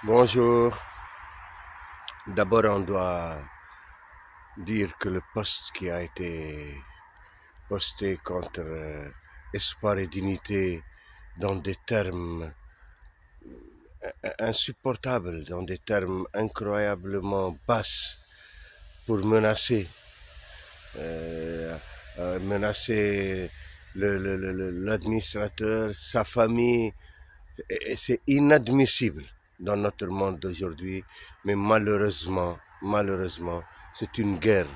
Bonjour. D'abord, on doit dire que le poste qui a été posté contre Espoir et Dignité dans des termes insupportables, dans des termes incroyablement basses, pour euh, menacer l'administrateur, sa famille, et c'est inadmissible dans notre monde d'aujourd'hui, mais malheureusement, c'est une guerre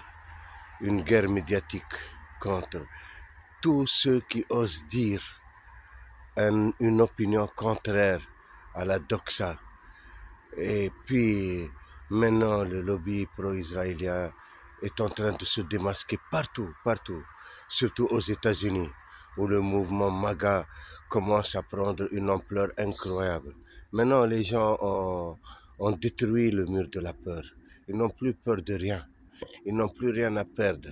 médiatique contre tous ceux qui osent dire une opinion contraire à la doxa. Et puis, maintenant, le lobby pro-israélien est en train de se démasquer partout, surtout aux États-Unis, où le mouvement MAGA commence à prendre une ampleur incroyable. Maintenant, les gens ont détruit le mur de la peur. Ils n'ont plus peur de rien. Ils n'ont plus rien à perdre.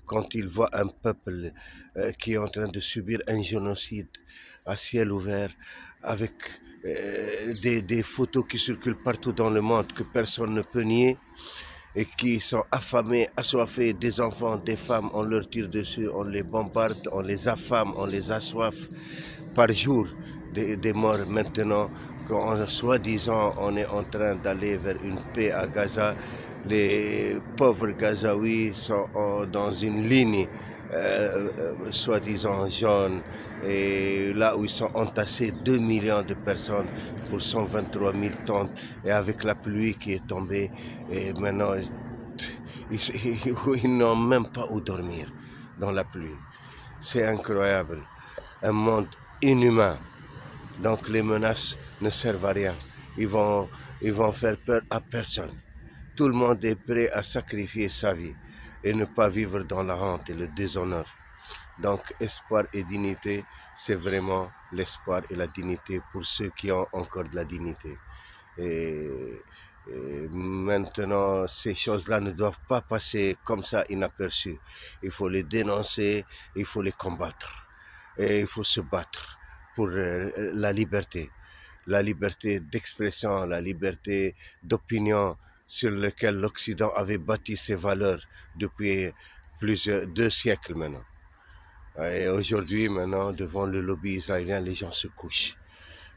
Quand ils voient un peuple qui est en train de subir un génocide à ciel ouvert, avec des photos qui circulent partout dans le monde que personne ne peut nier, et qui sont affamés, assoiffés, des enfants, des femmes, on leur tire dessus, on les bombarde, on les affame, on les assoiffe par jour, des morts maintenant, quand soi-disant on est en train d'aller vers une paix à Gaza. Les pauvres Gazaouis sont dans une ligne soi-disant jaune, et là où ils sont entassés 2 millions de personnes pour 123 000 tonnes, et avec la pluie qui est tombée, et maintenant ils n'ont même pas où dormir dans la pluie. C'est incroyable, un monde inhumain. Donc les menaces ne servent à rien. Ils vont faire peur à personne. Tout le monde est prêt à sacrifier sa vie et ne pas vivre dans la honte et le déshonneur. Donc espoir et dignité, c'est vraiment l'espoir et la dignité pour ceux qui ont encore de la dignité. Et, et maintenant, ces choses-là ne doivent pas passer comme ça inaperçues. Il faut les dénoncer, il faut les combattre. Et il faut se battre pour la liberté d'expression, la liberté d'opinion sur laquelle l'Occident avait bâti ses valeurs depuis deux siècles maintenant. Et aujourd'hui, maintenant, devant le lobby israélien, les gens se couchent.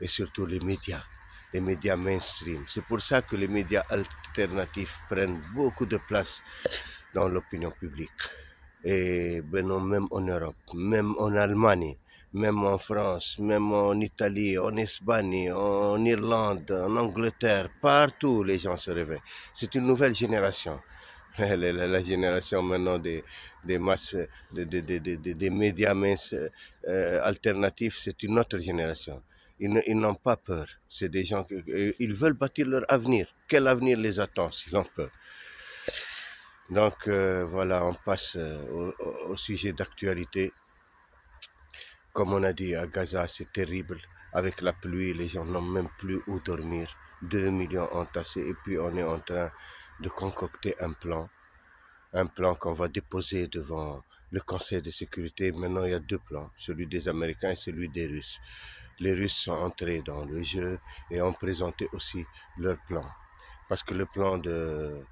Et surtout les médias mainstream. C'est pour ça que les médias alternatifs prennent beaucoup de place dans l'opinion publique. Et maintenant, même en Europe, même en Allemagne, même en France, même en Italie, en Espagne, en Irlande, en Angleterre, partout les gens se réveillent. C'est une nouvelle génération. La génération maintenant des masses, des médias alternatifs, c'est une autre génération. Ils n'ont pas peur. C'est des gens ils veulent bâtir leur avenir. Quel avenir les attend s'ils ont peur? Donc voilà, on passe au sujet d'actualité. Comme on a dit, à Gaza, c'est terrible. Avec la pluie, les gens n'ont même plus où dormir. 2 millions entassés. Et puis on est en train de concocter un plan qu'on va déposer devant le Conseil de sécurité. Maintenant, il y a deux plans, celui des Américains et celui des Russes. Les Russes sont entrés dans le jeu et ont présenté aussi leur plan. Parce que le plan de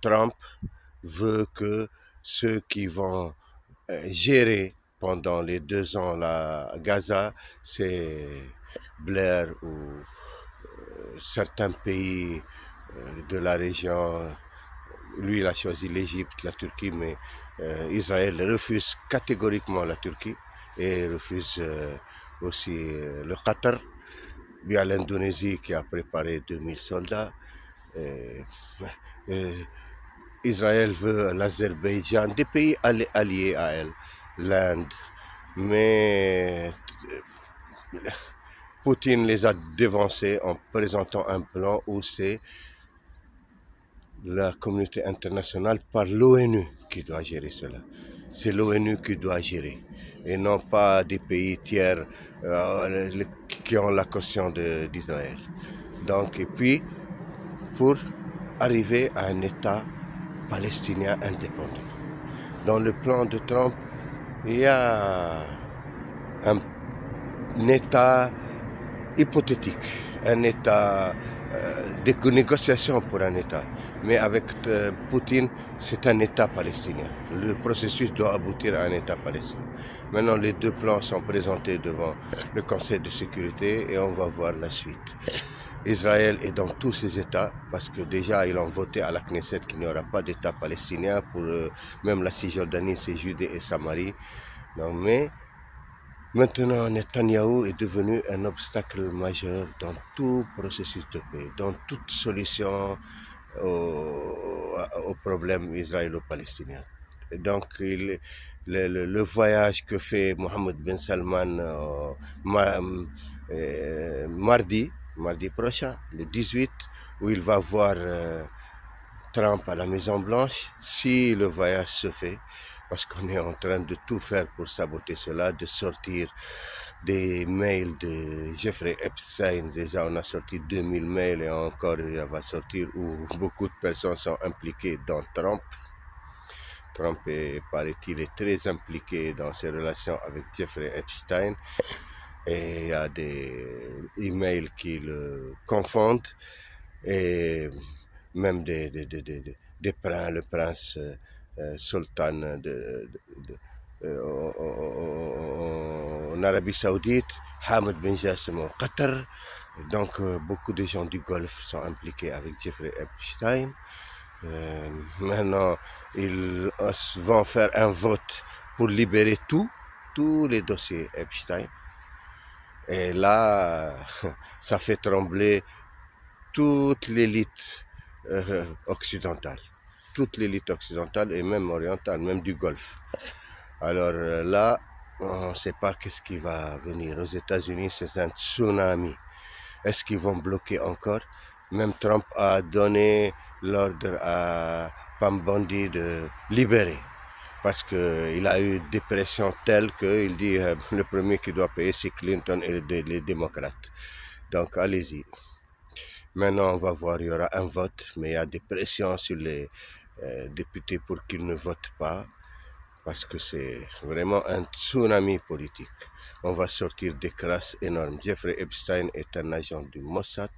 Trump veut que ceux qui vont gérer pendant les 2 ans la Gaza, c'est Blair ou certains pays de la région. Lui, il a choisi l'Égypte, la Turquie, mais Israël refuse catégoriquement la Turquie et refuse aussi le Qatar. Il y a l'Indonésie qui a préparé 2000 soldats. Et, et Israël veut l'Azerbaïdjan, des pays alliés à elle, l'Inde. Mais Poutine les a dévancés en présentant un plan où c'est la communauté internationale par l'ONU qui doit gérer cela. C'est l'ONU qui doit gérer et non pas des pays tiers qui ont la caution d'Israël. Donc, et puis, pour arriver à un État palestinien indépendant. Dans le plan de Trump, il y a un État hypothétique, un État, des négociations pour un État. Mais avec Poutine, c'est un État palestinien. Le processus doit aboutir à un État palestinien. Maintenant, les deux plans sont présentés devant le Conseil de sécurité et on va voir la suite. Israël est dans tous ses États parce que déjà ils ont voté à la Knesset qu'il n'y aura pas d'État palestinien pour même la Cisjordanie, c'est Judée et Samarie. Non, mais maintenant, Netanyahou est devenu un obstacle majeur dans tout processus de paix, dans toute solution au problème israélo-palestinien. Et donc, le voyage que fait Mohammed Ben Salman mardi prochain, le 18, où il va voir Trump à la Maison Blanche, si le voyage se fait, parce qu'on est en train de tout faire pour saboter cela, de sortir des mails de Jeffrey Epstein. Déjà, on a sorti 2000 mails et encore il va sortir où beaucoup de personnes sont impliquées dans Trump. Trump, paraît-il, est très impliqué dans ses relations avec Jeffrey Epstein. Et il y a des emails qui le confondent. Et même le prince sultan en Arabie Saoudite, Hamad Ben Jassim au Qatar. Donc beaucoup de gens du Golfe sont impliqués avec Jeffrey Epstein. Maintenant, ils vont faire un vote pour libérer tous les dossiers Epstein. Et là, ça fait trembler toute l'élite occidentale. Toute l'élite occidentale et même orientale, même du Golfe. Alors là, on ne sait pas qu'est-ce qui va venir. Aux États-Unis, c'est un tsunami. Est-ce qu'ils vont bloquer encore? Même Trump a donné l'ordre à Pam Bondi de libérer. Parce qu'il a eu des pressions telles qu'il dit le premier qui doit payer, c'est Clinton et les démocrates. Donc allez-y. Maintenant, on va voir, il y aura un vote, mais il y a des pressions sur les députés pour qu'ils ne votent pas, parce que c'est vraiment un tsunami politique. On va sortir des crasses énormes. Jeffrey Epstein est un agent du Mossad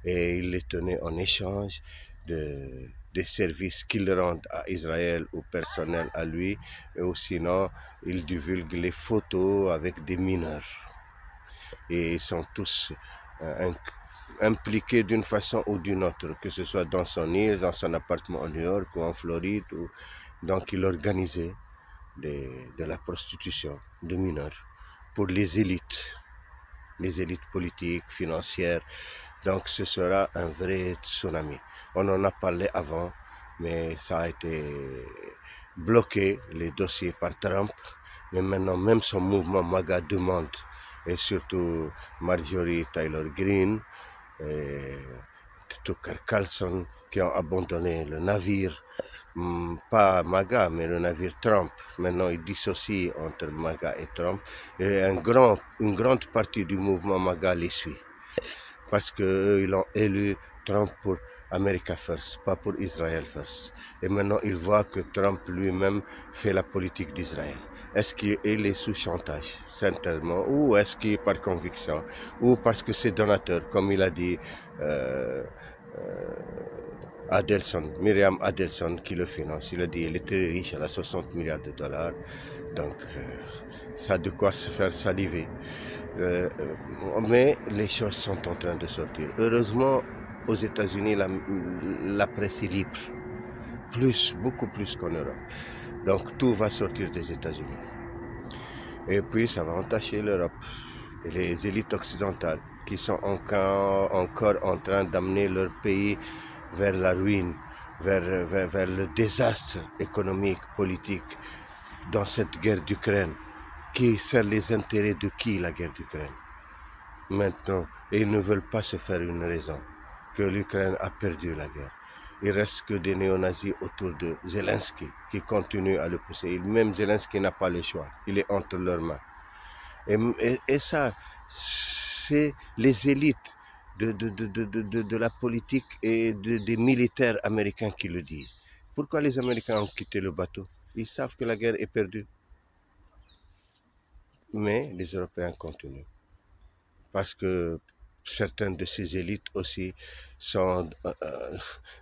et il les tenait en échange des services qu'il rend à Israël ou personnel à lui, ou sinon il divulgue les photos avec des mineurs. Et ils sont tous impliqués d'une façon ou d'une autre, que ce soit dans son île, dans son appartement à New York ou en Floride. Donc il organisait de la prostitution de mineurs pour les élites politiques, financières. Donc ce sera un vrai tsunami. On en a parlé avant, mais ça a été bloqué, les dossiers par Trump. Mais maintenant, même son mouvement MAGA demande, et surtout Marjorie Taylor Greene, et Tucker Carlson, qui ont abandonné le navire, pas MAGA, mais le navire Trump. Maintenant, ils dissocient entre MAGA et Trump. Et une grande partie du mouvement MAGA les suit. Parce qu'ils ont élu Trump pour America First, pas pour Israël First. Et maintenant, ils voient que Trump lui-même fait la politique d'Israël. Est-ce qu'il est sous chantage, certainement, ou est-ce qu'il est par conviction, ou parce que c'est donateur, comme il a dit Adelson, Myriam Adelson qui le finance. Il a dit qu'elle est très riche, elle a 60 milliards de dollars. Donc, ça a de quoi se faire saliver. Mais les choses sont en train de sortir. Heureusement, aux États-Unis, la presse est libre. Beaucoup plus qu'en Europe. Donc, tout va sortir des États-Unis. Et puis, ça va entacher l'Europe. Et les élites occidentales qui sont encore en train d'amener leur pays vers la ruine, vers le désastre économique, politique, dans cette guerre d'Ukraine. Qui sert les intérêts de qui, la guerre d'Ukraine? Maintenant, ils ne veulent pas se faire une raison que l'Ukraine a perdu la guerre. Il reste que des néo-nazis autour de Zelensky qui continuent à le pousser. Même Zelensky n'a pas le choix. Il est entre leurs mains. Et ça, c'est les élites de la politique et des militaires américains qui le disent. Pourquoi les Américains ont quitté le bateau? Ils savent que la guerre est perdue. Mais les Européens continuent. parce que certaines de ces élites aussi sont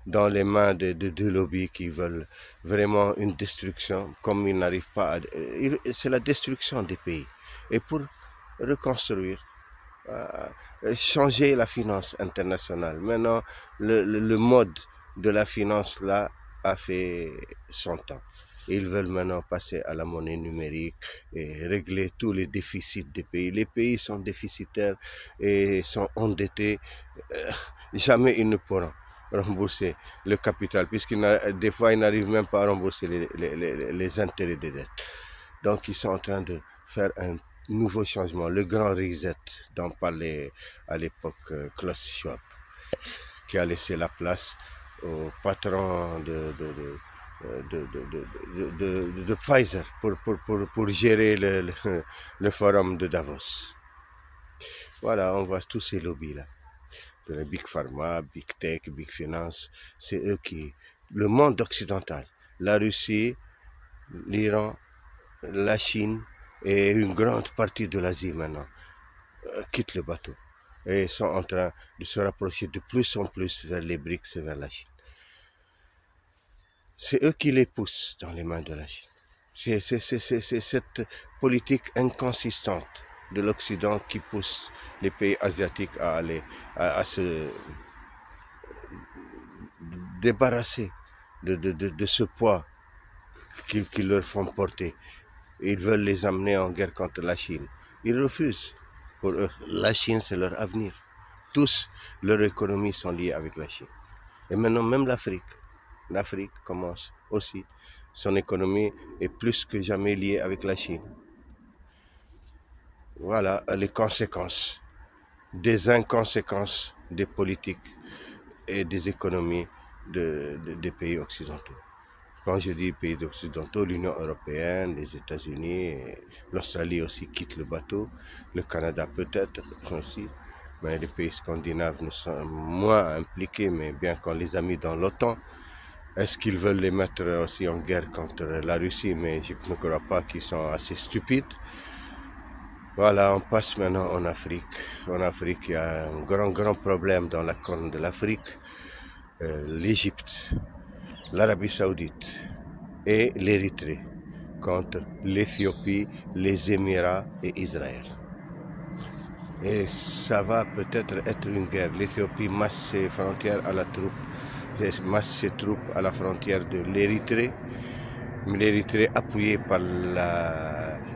dans les mains de lobbies qui veulent vraiment une destruction, comme ils n'arrivent pas à... C'est la destruction des pays. Et pour reconstruire, changer la finance internationale. Maintenant, le mode de la finance là a fait son temps. Ils veulent maintenant passer à la monnaie numérique et régler tous les déficits des pays. Les pays sont déficitaires et sont endettés. Jamais ils ne pourront rembourser le capital, des fois ils n'arrivent même pas à rembourser les intérêts des dettes. Donc ils sont en train de faire un nouveau changement, le grand reset dont parlait à l'époque Klaus Schwab, qui a laissé la place au patron de Pfizer pour gérer le forum de Davos. Voilà, on voit tous ces lobbies-là. Le Big Pharma, Big Tech, Big Finance, c'est eux qui... Le monde occidental, la Russie, l'Iran, la Chine et une grande partie de l'Asie maintenant quittent le bateau et sont en train de se rapprocher de plus en plus vers les BRICS et vers la Chine. C'est eux qui les poussent dans les mains de la Chine. C'est cette politique inconsistante de l'Occident qui pousse les pays asiatiques à aller à se débarrasser de ce poids qu'ils leur font porter. Ils veulent les amener en guerre contre la Chine. Ils refusent. Pour eux, la Chine, c'est leur avenir. Tous, leurs économies sont liées avec la Chine. Et maintenant, même l'Afrique. L'Afrique commence aussi. Son économie est plus que jamais liée avec la Chine. Voilà les conséquences, des inconséquences des politiques et des économies des pays occidentaux. Quand je dis pays occidentaux, l'Union européenne, les États-Unis, l'Australie aussi quitte le bateau, le Canada peut-être aussi, mais les pays scandinaves ne sont moins impliqués, mais bien qu'on les a mis dans l'OTAN. Est-ce qu'ils veulent les mettre aussi en guerre contre la Russie? Mais je ne crois pas qu'ils sont assez stupides. Voilà, on passe maintenant en Afrique. En Afrique, il y a un grand problème dans la corne de l'Afrique. L'Égypte, l'Arabie Saoudite et l'Érythrée contre l'Éthiopie, les Émirats et Israël. Et ça va peut-être être une guerre. L'Éthiopie masse ses frontières à la troupe, masse ses troupes à la frontière de l'Érythrée. L'Érythrée appuyée par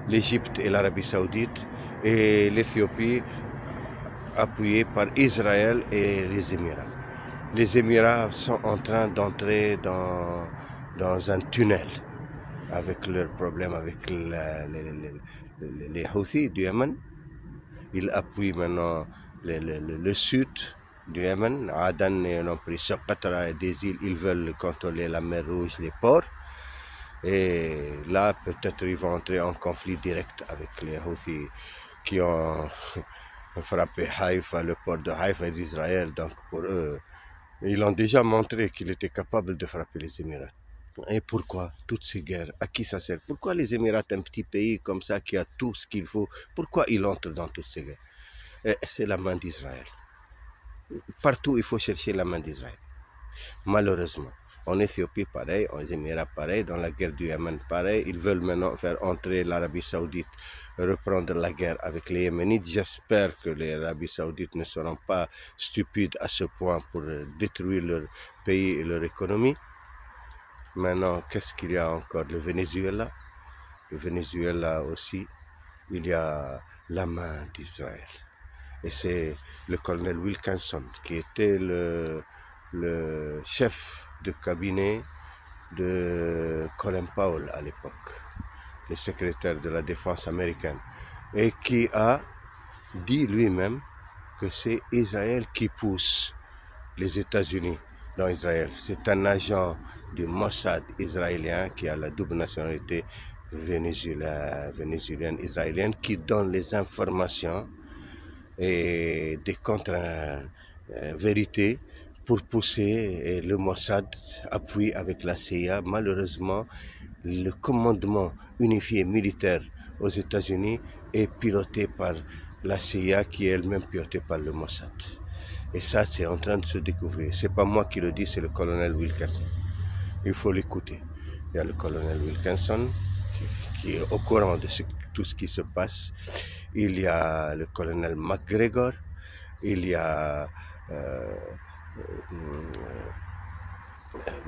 l'Égypte et l'Arabie Saoudite, et l'Éthiopie appuyée par Israël et les Émirats. Les Émirats sont en train d'entrer dans un tunnel avec leurs problèmes avec les Houthis du Yémen. Ils appuient maintenant le sud du Yémen. Aden, ils ont pris Socotra et des îles. Ils veulent contrôler la mer Rouge, les ports. Et là, peut-être ils vont entrer en conflit direct avec les Houthis qui ont frappé Haïfa, le port de Haïfa d'Israël. Donc pour eux, ils ont déjà montré qu'ils étaient capables de frapper les Émirats. Et pourquoi toutes ces guerres? À qui ça sert? Pourquoi les Émirats, un petit pays comme ça qui a tout ce qu'il faut, pourquoi ils entrent dans toutes ces guerres? C'est la main d'Israël. Partout, il faut chercher la main d'Israël. Malheureusement. En Éthiopie, pareil, aux Émirats, pareil, dans la guerre du Yémen, pareil. Ils veulent maintenant faire entrer l'Arabie Saoudite, reprendre la guerre avec les Yéménites. J'espère que les Arabes Saoudites ne seront pas stupides à ce point pour détruire leur pays et leur économie. Maintenant, qu'est-ce qu'il y a encore? Le Venezuela. Le Venezuela aussi, il y a la main d'Israël. Et c'est le colonel Wilkinson qui était le chef de cabinet de Colin Powell à l'époque, le secrétaire de la défense américaine, et qui a dit lui-même que c'est Israël qui pousse les États-Unis dans Israël. C'est un agent du Mossad israélien qui a la double nationalité vénézuélienne, israélienne, qui donne les informations et des contre-vérités pour pousser, le Mossad appuie avec la CIA. Malheureusement, le commandement unifié militaire aux États-Unis est piloté par la CIA qui est elle-même pilotée par le Mossad. Et ça, c'est en train de se découvrir. C'est pas moi qui le dis, c'est le colonel Wilkerson. Il faut l'écouter. Il y a le colonel Wilkinson qui est au courant de tout ce qui se passe. Il y a le colonel McGregor. Il y a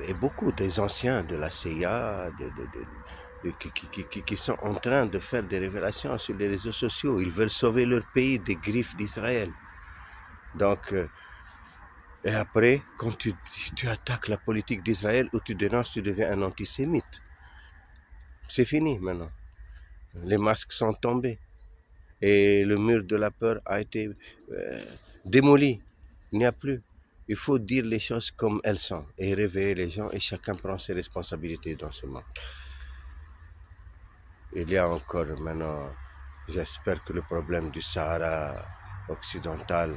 et beaucoup des anciens de la CIA qui sont en train de faire des révélations sur les réseaux sociaux. Ils veulent sauver leur pays des griffes d'Israël. Donc, et après, quand tu attaques la politique d'Israël ou tu dénonces, tu deviens un antisémite. C'est fini maintenant. Les masques sont tombés. Et le mur de la peur a été démoli. Il n'y a plus. Il faut dire les choses comme elles sont et réveiller les gens et chacun prend ses responsabilités dans ce monde. Il y a encore maintenant, j'espère que le problème du Sahara occidental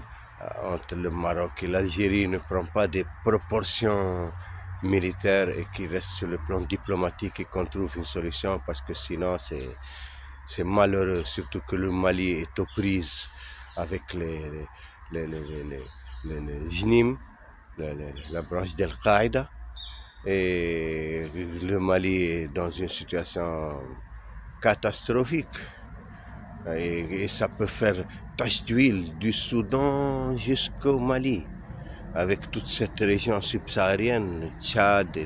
entre le Maroc et l'Algérie ne prend pas des proportions militaires et qu'il reste sur le plan diplomatique et qu'on trouve une solution parce que sinon c'est malheureux, surtout que le Mali est aux prises avec les JNIM, la branche d'Al-Qaïda, et le Mali est dans une situation catastrophique. Et ça peut faire tache d'huile du Soudan jusqu'au Mali, avec toute cette région subsaharienne, Tchad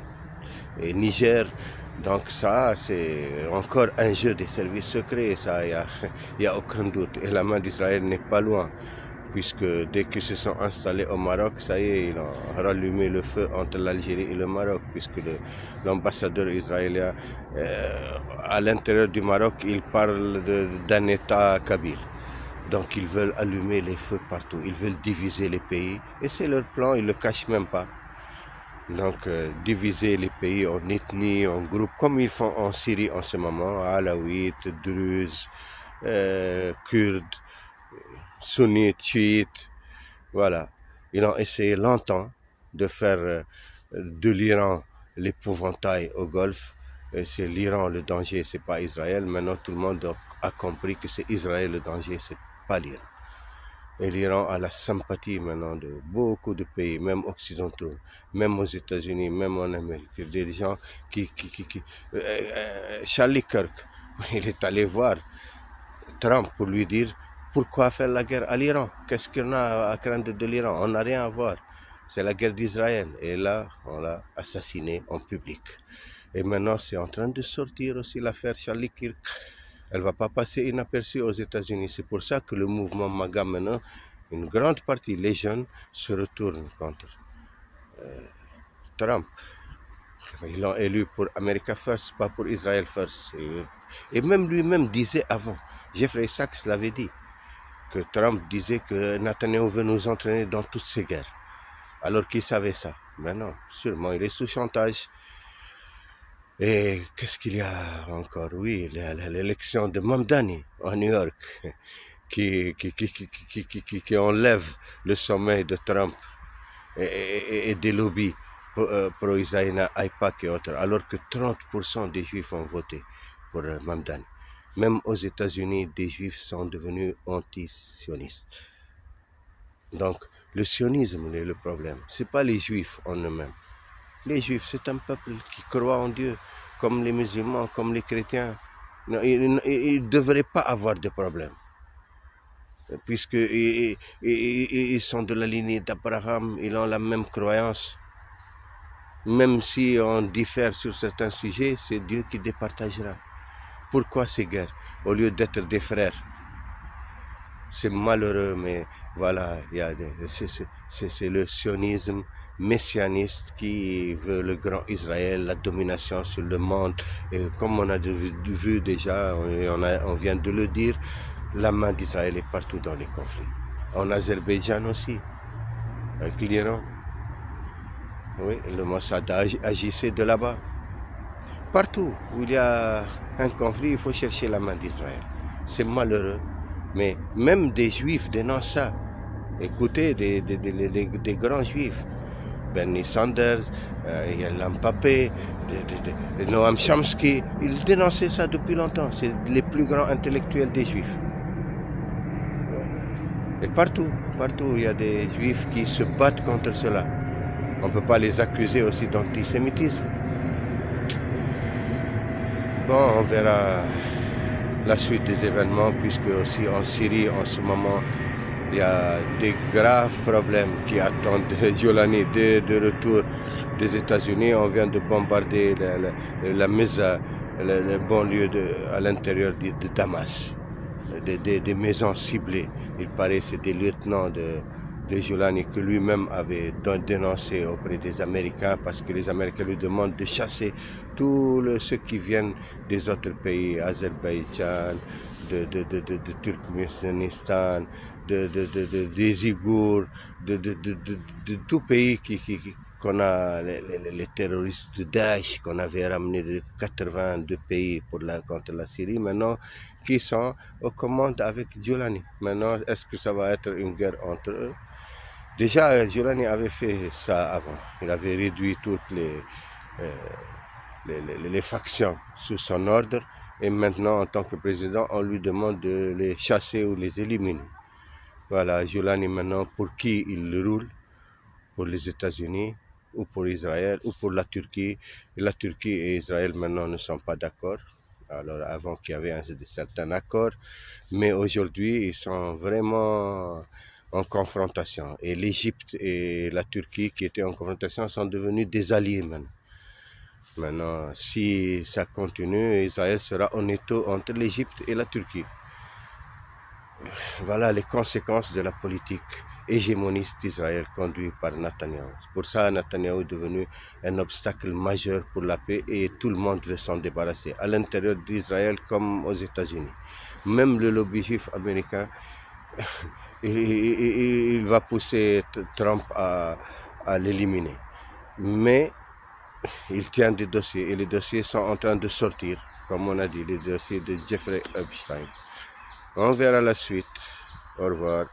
et Niger. Donc ça, c'est encore un jeu des services secrets, ça, il n'y a aucun doute. Et la main d'Israël n'est pas loin, puisque dès qu'ils se sont installés au Maroc, ça y est, ils ont rallumé le feu entre l'Algérie et le Maroc, puisque l'ambassadeur israélien, à l'intérieur du Maroc, il parle d'un État kabyle. Donc ils veulent allumer les feux partout, ils veulent diviser les pays, et c'est leur plan, ils ne le cachent même pas. Donc diviser les pays en ethnies, en groupes, comme ils font en Syrie en ce moment, alaouites, druzes, kurdes, sunnites, chiites, voilà. Ils ont essayé longtemps de faire de l'Iran l'épouvantail au Golfe. C'est l'Iran le danger, c'est pas Israël. Maintenant tout le monde a compris que c'est Israël le danger, c'est pas l'Iran. Et l'Iran a la sympathie maintenant de beaucoup de pays, même occidentaux, même aux États-Unis, même en Amérique. Des gens Charlie Kirk, il est allé voir Trump pour lui dire pourquoi faire la guerre à l'Iran. Qu'est-ce qu'on a à craindre de l'Iran? On n'a rien à voir. C'est la guerre d'Israël. Et là, on l'a assassiné en public. Et maintenant, c'est en train de sortir aussi l'affaire Charlie Kirk. Elle ne va pas passer inaperçue aux États-Unis. C'est pour ça que le mouvement MAGA maintenant, une grande partie, les jeunes, se retournent contre Trump. Ils l'ont élu pour America First, pas pour Israel First. Et même lui-même disait avant, Jeffrey Sachs l'avait dit, que Trump disait que Netanyahu veut nous entraîner dans toutes ces guerres. Alors qu'il savait ça. Mais non, sûrement, il est sous chantage. Et qu'est-ce qu'il y a encore? Oui, l'élection de Mamdani en New York, qui enlève le sommet de Trump et des lobbies pro-Israël, AIPAC et autres, alors que 30% des Juifs ont voté pour Mamdani. Même aux États-Unis, des Juifs sont devenus anti-sionistes. Donc, le sionisme est le problème. Ce n'est pas les Juifs en eux-mêmes. Les Juifs, c'est un peuple qui croit en Dieu, comme les musulmans, comme les chrétiens. Non, ils ne devraient pas avoir de problème, puisqu'ils sont de la lignée d'Abraham, ils ont la même croyance. Même si on diffère sur certains sujets, c'est Dieu qui départagera. Pourquoi ces guerres, au lieu d'être des frères? C'est malheureux, mais voilà, c'est le sionisme messianiste qui veut le grand Israël, la domination sur le monde. Et comme on a vu déjà, on vient de le dire, la main d'Israël est partout dans les conflits. En Azerbaïdjan aussi, avec l'Iran. Oui, le Mossad agissait de là-bas. Partout où il y a un conflit, il faut chercher la main d'Israël. C'est malheureux. Mais même des Juifs dénoncent ça. Écoutez, des grands Juifs. Bernie Sanders, Yael Mbappé, Noam Chomsky, ils dénonçaient ça depuis longtemps. C'est les plus grands intellectuels des Juifs. Et partout, partout, il y a des juifs qui se battent contre cela. On ne peut pas les accuser aussi d'antisémitisme. Bon, on verra la suite des événements, puisque aussi en Syrie, en ce moment, il y a des graves problèmes qui attendent Giolani de retour des États-Unis. On vient de bombarder la maison, le banlieue à l'intérieur de Damas, des maisons ciblées. Il paraît que c'est des lieutenants de Giolani que lui-même avait dénoncé auprès des Américains, parce que les Américains lui demandent de chasser tous ceux qui viennent des autres pays, Azerbaïdjan, de Turkménistan, des Ouïghours, de tout pays qu'on a, les terroristes de Daesh qu'on avait ramenés de 82 pays contre la Syrie, maintenant qui sont aux commandes avec Giolani. Maintenant, est-ce que ça va être une guerre entre eux? Déjà, Giolani avait fait ça avant. Il avait réduit toutes les factions sous son ordre. Et maintenant, en tant que président, on lui demande de les chasser ou les éliminer. Voilà, Giolani maintenant, pour qui il roule? Pour les États-Unis, ou pour Israël, ou pour la Turquie. Et la Turquie et Israël maintenant ne sont pas d'accord. Alors avant qu'il y avait un certain accord, mais aujourd'hui ils sont vraiment en confrontation. Et l'Égypte et la Turquie qui étaient en confrontation sont devenus des alliés maintenant. Maintenant, si ça continue, Israël sera en étau entre l'Égypte et la Turquie. Voilà les conséquences de la politique hégémoniste d'Israël conduite par Netanyahou. Pour ça, Netanyahou est devenu un obstacle majeur pour la paix et tout le monde veut s'en débarrasser, à l'intérieur d'Israël comme aux États-Unis. Même le lobby juif américain, il va pousser Trump à l'éliminer. Mais il tient des dossiers et les dossiers sont en train de sortir, comme on a dit, les dossiers de Jeffrey Epstein. On verra la suite. Au revoir.